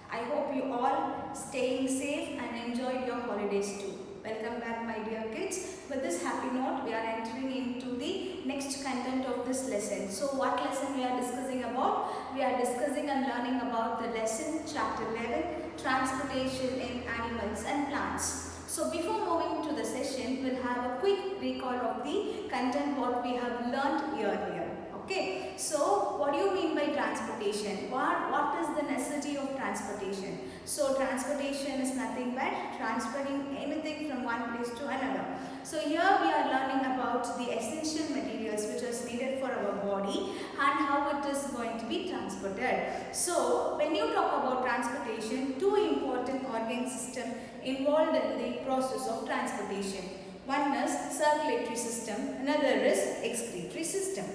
I hope you all staying safe and enjoyed your holidays too. Welcome back my dear kids. With this happy note, we are entering into the next content of this lesson. So what lesson we are discussing about? We are discussing and learning about the lesson chapter 11, transportation in animals and plants. So before moving to the session, we'll have a quick recall of the content what we have learned earlier. Okay, so what do you mean by transportation? What is the necessity of transportation? So transportation is nothing but transferring anything from one place to another. So here we are learning about the essential materials which is needed for our body and how it is going to be transported. So when you talk about transportation, two important organ systems involved in the process of transportation. One is circulatory system, another is excretory system.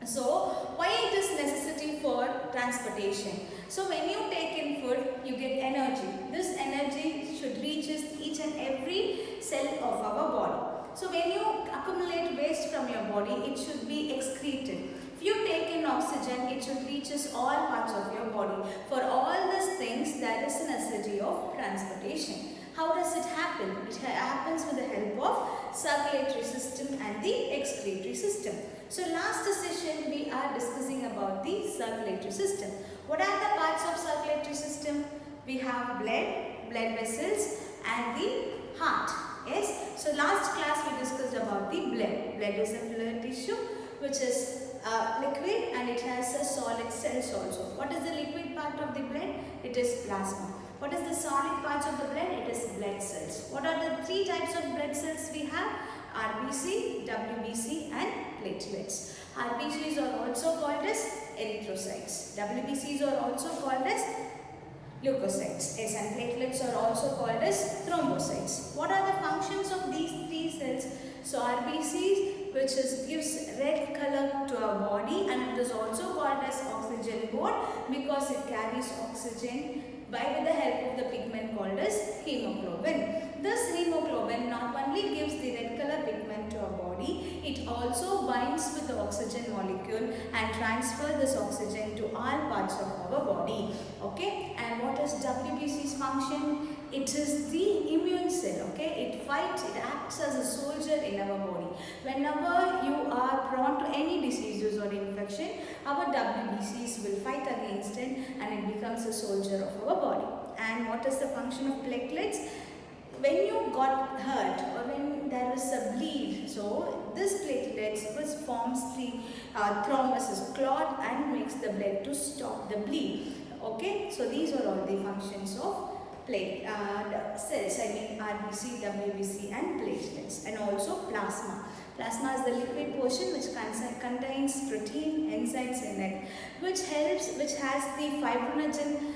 So why it is necessity for transportation? So when you take in food, you get energy. This energy should reach each and every cell of our body. So when you accumulate waste from your body, it should be excreted. If you take in oxygen, it should reach all parts of your body. For all these things, there is a necessity of transportation. How does it happen? It happens with the help of circulatory system and the excretory system. So last session we are discussing about the circulatory system. What are the parts of circulatory system? We have blood vessels and the heart. Yes. So last class we discussed about the blood. Blood is a fluid tissue which is liquid and it has a solid cells also. What is the liquid part of the blood? It is plasma. What is the solid parts of the blood? It is blood cells. What are the three types of blood cells we have? RBC, WBC and platelets. RBCs are also called as erythrocytes. WBCs are also called as leukocytes. Yes, and platelets are also called as thrombocytes. What are the functions of these three cells? So RBCs, which gives red color to our body, and it is also called as oxygen board because it carries oxygen with the help of the pigment called as hemoglobin. This hemoglobin not only gives the red color pigment to our body, it also binds with the oxygen molecule and transfers this oxygen to all parts of our body. Okay, and what is WBC's function? It is the immune cell. Okay, it fights, it acts as a soldier in our body. Whenever you are prone to any diseases or infection, our WBCs will fight against it and it becomes a soldier of our body. And what is the function of platelets? When you got hurt or when there is a bleed, so this platelets which forms the thrombus clot and makes the blood to stop the bleed. Okay, so these are all the functions of cells, I mean RBC, WBC and platelets, and also plasma. Plasma is the liquid portion which contains protein, enzymes in it, which has the fibrinogen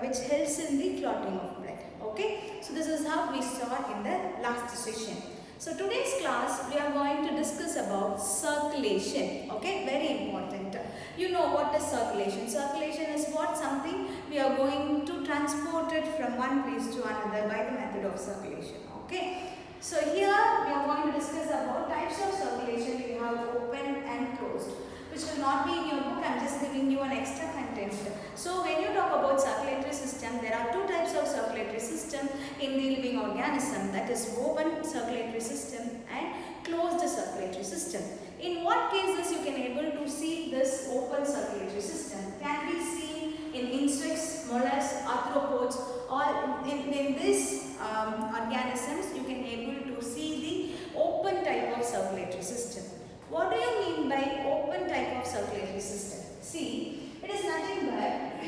which helps in the clotting of blood. Okay, so this is how we saw in the last session. So today's class we are going to discuss about circulation. Okay, very important. You know what is circulation? Circulation is what? Something we are going to transport it from one place to another by the method of circulation. Okay. So here we are going to discuss about types of circulation. We have open and closed, which will not be in your book. I am just giving you an extra content. So when you talk about circulatory system, there are two types of circulatory system in the living organism. That is open circulatory system and closed circulatory system. In what cases you can able to see this open circulatory system? Can be seen in insects, mollusks, arthropods, or in these organisms you can able to see the open type of circulatory system. What do you mean by open type of circulatory system? See, it is nothing but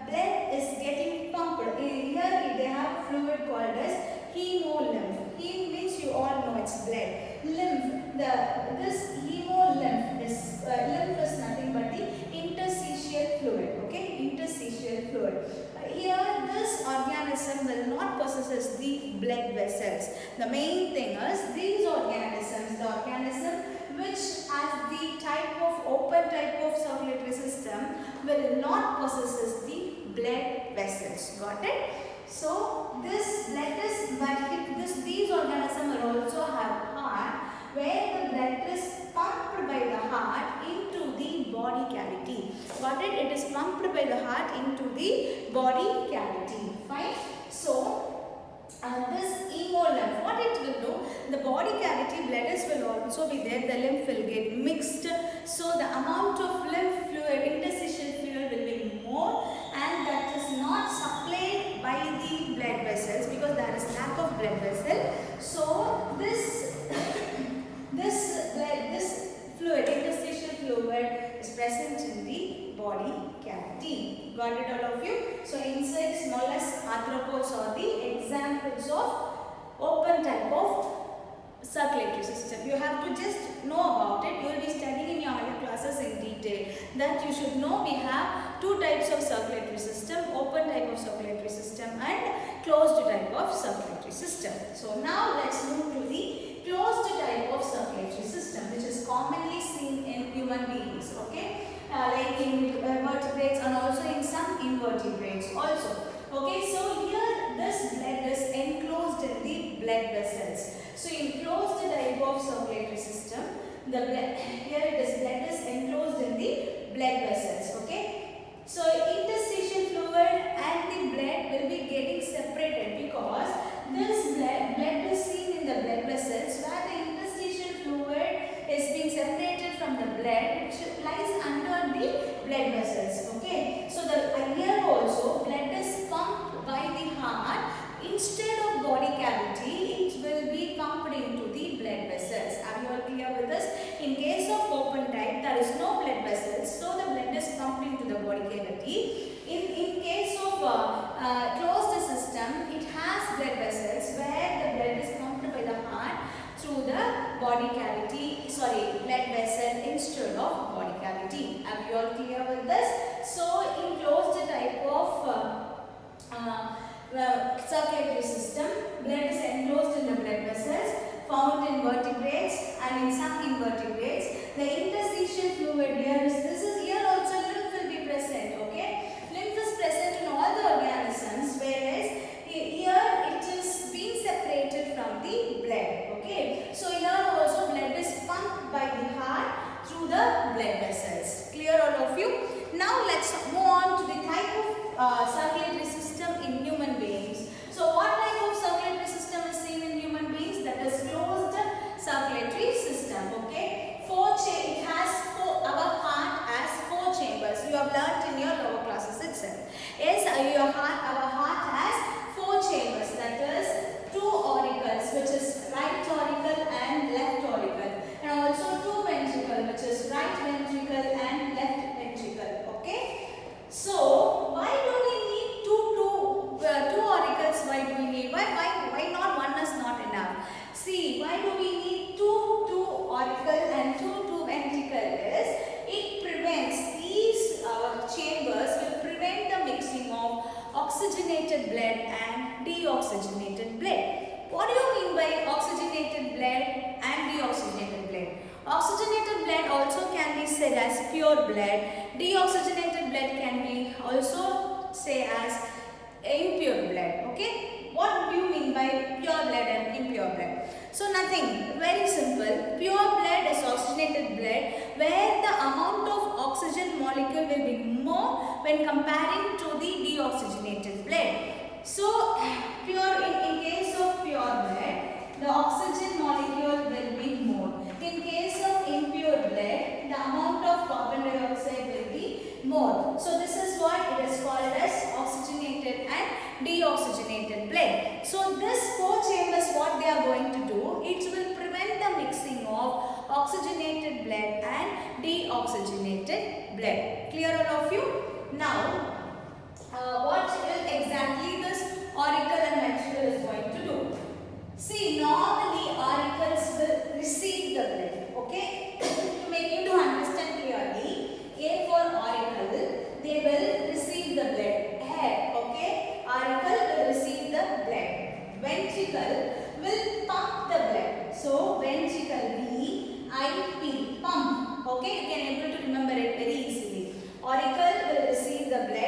blood is getting pumped. Here they have fluid called as hemolymph. Heme means you all know it's blood. Lymph, this hemolymph is lymph is nothing but the interstitial fluid. Okay, interstitial fluid. Here this organism will not possess the blood vessels. The main thing is these organisms, the organism which has the type of open type of circulatory system will not possess the blood vessels. Got it? So this these organisms will also have heart where the blood is pumped by the heart into the body cavity. Got it? It is pumped by the heart into the body cavity. Fine. So this hemolymph, what it will do, the body cavity blood will also be there, the lymph will get mixed, so the amount of lymph fluid, interstitial fluid will be more, and that is not supplied by the blood vessels because there is lack of blood vessel. So this this fluid, interstitial fluid is present in the body cavity. Got it, all of you? So insects, mollusks, arthropods are the examples of open type of circulatory system. You have to just know about it. You will be studying in your higher classes in detail. That you should know we have two types of circulatory system, open type of circulatory system and closed type of circulatory system. So now let's move to the closed type of circulatory system, which is commonly seen in human beings, okay? Like in vertebrates and also in some invertebrates also. Okay, so here this blood is enclosed in the blood vessels. So in closed type of circulatory system, the blood, here it is, blood is enclosed in the blood vessels. Okay, so interstitial fluid and the blood will be getting separated because this blood is seen in the blood vessels where the interstitial fluid is being separated from the blood which lies under the blood vessels. Okay, so the here also blood is pumped by the heart instead of body cavity. It will be pumped into the blood vessels. Are you all clear with this? In case of open type, there is no blood vessels, so the blood is pumped into the body cavity. In case of closed system, it has blood vessels where the blood is pumped by the heart through the body cavity, blood vessel instead of body cavity. Are you all clear with this? So in closed type of circulatory system, blood is enclosed in the blood vessels found in vertebrates and in some invertebrates. The interstitial fluid here is, this is here also lymph will be present. Okay, lymph is present in all the organisms, whereas here it is being separated from the blood. Okay, so here also blood is pumped by the heart through the blood vessels. Clear, all of you? Now let's move on to the type of circulatory system in human beings. So what type of circulatory system is seen in human beings? That is closed circulatory system. Okay, it has our heart has 4 chambers. You have learnt in your lower classes itself. Yes, our heart has 4 chambers. That is 2 auricles, which is right auricle and left auricle, and also 2 ventricle, which is right ventricle and left ventricle. Okay. So why do we need two auricles? Why do we need? Why not one is not enough? See, why do we need two auricle and two ventricle? Is it prevents these chambers will prevent the mixing of oxygenated blood and deoxygenated blood. What do you mean by oxygenated blood and deoxygenated blood? Oxygenated blood also can be said as pure blood. Deoxygenated blood can be also say as impure blood. Okay, what do you mean by pure blood and impure blood? So nothing, very simple. Pure blood is oxygenated blood where the amount of oxygen molecule will be more when comparing to the deoxygenated blood. So pure, in case of pure blood, the oxygen molecule will be more. In case of impure blood, the amount of carbon dioxide will be more. So this is what it is called as oxygenated and deoxygenated blood. So this 4 chambers, what they are going to do, it will prevent the mixing of oxygenated blood and deoxygenated blood. Clear, all of you? Now, what will exactly this auricle and ventricle is going to do? See, normally auricles will receive the blood. Okay, to make you to understand clearly, A for auricle, they will receive the blood. Head, okay, auricle will receive the blood. Ventricle will pump the blood. So ventricle, V-I-P, pump. Okay, you can able to remember it very easily. Auricle will receive the blood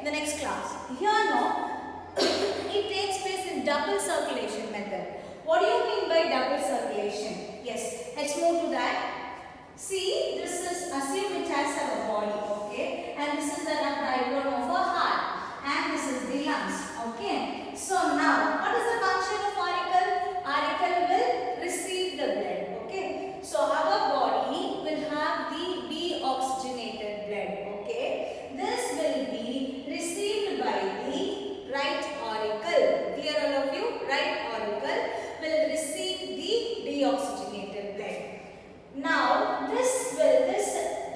the next class. Here now, it takes place in double circulation method. What do you mean by double circulation? Yes, let's move to that. See, this is, assume it has our body, okay, and this is the diagram of our heart, and this is the lungs, okay. So now, what is the function of auricle? Auricle will receive the blood, okay. So our body will have the deoxygenated blood, okay. This will be received by the right auricle. Clear all of you? Right auricle will receive the deoxygenated blood. Now, this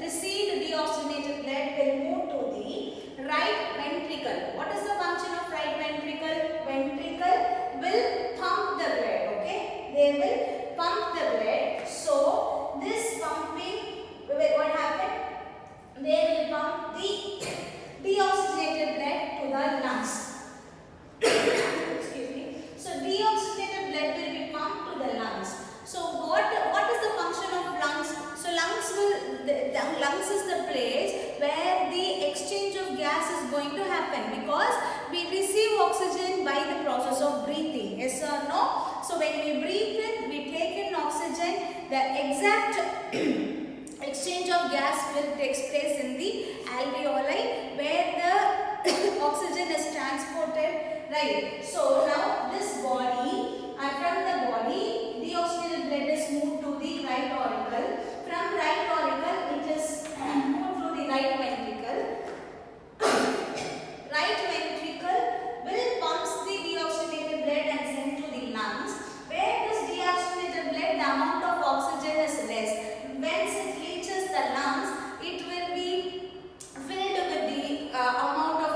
received deoxygenated blood will move to the right ventricle. What is the function of right ventricle? Ventricle will pump the blood, okay? They will pump the blood. So, this pumping, what happened? They will pump the deoxygenated blood to the lungs. Excuse me. So, deoxygenated blood will be pumped to the lungs. So, what is the function of lungs? So, lungs is the place where the exchange of gas is going to happen, because we receive oxygen by the process of breathing. Yes or no? So, when we breathe in, we take in oxygen. The exact exchange of gas will take place in the alveoli, where the oxygen is transported, right? So, now this body, from the body, deoxygenated blood is moved to the right auricle. From right auricle, it is moved to the right ventricle. Right ventricle will pumps the deoxygenated blood and send to the lungs. Where this deoxygenated blood, the amount of oxygen is less. Once it reaches the lungs, it will be filled with the amount of,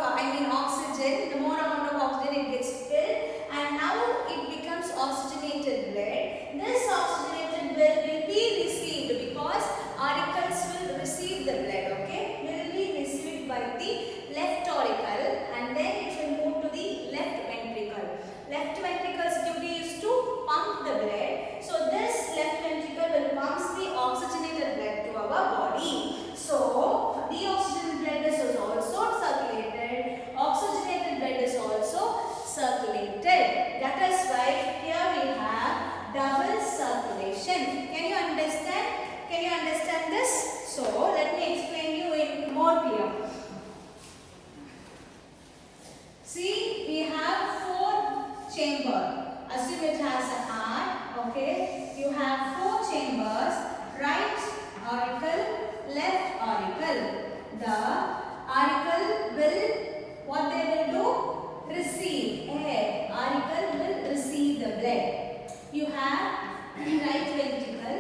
oxygen. The more amount of oxygen it gets filled, and now it becomes oxygenated blood. This oxygenated blood will be received, because auricles will receive the blood, okay? Will be received by the left auricle, and then it will move to the left ventricle. Left ventricle's duty is to pump the blood. So this left ventricle will pump the oxygenated blood to our body. So deoxygenated blood is also circulated. Oxygenated blood is also circulated. That is why here we have double circulation. Can you understand? Can you understand this? So let me explain you in more clear. See, we have 4 chambers. Assume it has a heart, okay? You have 4 chambers, right auricle, left auricle. The auricle will, what they will do? Receive air. Auricle will receive the blood. You have right ventricle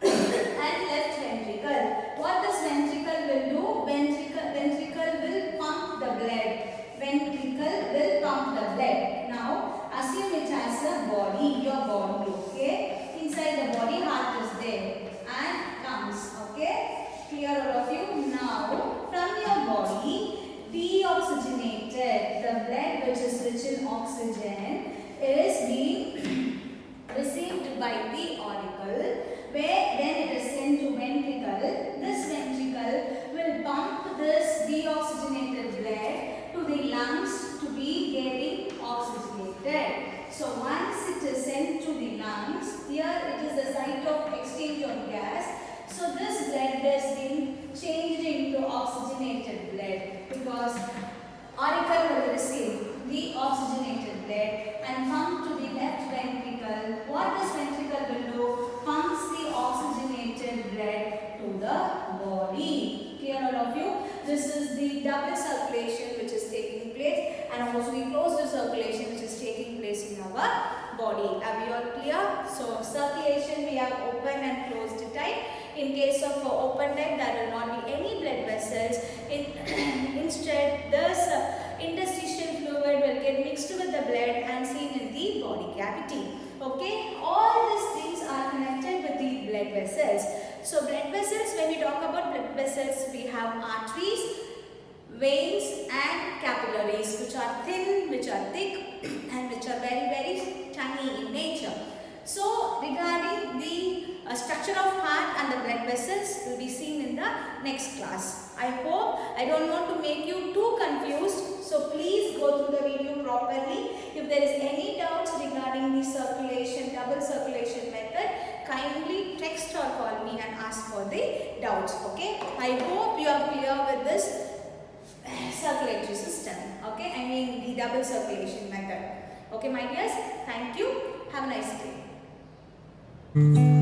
and left ventricle. What does ventricle will do? Ventricle will pump the blood. Ventricle will pump the blood. Now, assume it has a body, your body, okay? Inside the body, heart is there and lungs, okay? Clear all of you? Now, from your body, deoxygenated, the blood which is rich in oxygen is being received by the auricle, where then it is sent to ventricle. This ventricle will pump this deoxygenated blood to the lungs to be getting oxygenated. So once it is sent to the lungs, here it is the site of exchange of gas. So this blood has been changed into oxygenated blood, because auricle will receive the oxygenated blood and pump to the left ventricle. What this ventricle will do? Pumps the oxygenated blood to the body. Clear all of you? This is the double circulation which is taking place, and also we close the circulation which is taking place in our body. Are we all clear? So circulation we have open and closed type. In case of open type, there will not be any blood vessels. Instead, this interstitial fluid will get mixed with the blood and seen in the body cavity. Okay, all these things are connected with the blood vessels. So blood vessels, when we talk about blood vessels, we have arteries, veins and capillaries, which are thin, which are thick and which are very, very tiny in nature. So regarding the structure of heart and the blood vessels will be seen in the next class. I hope I don't want to make you too confused. So please go through the video properly. If there is any doubts regarding the circulation, double circulation method, kindly text or call me and ask for the doubts. Okay. I hope you are clear with this circulatory system. Okay. I mean the double circulation method. Okay, my dears. Thank you. Have a nice day.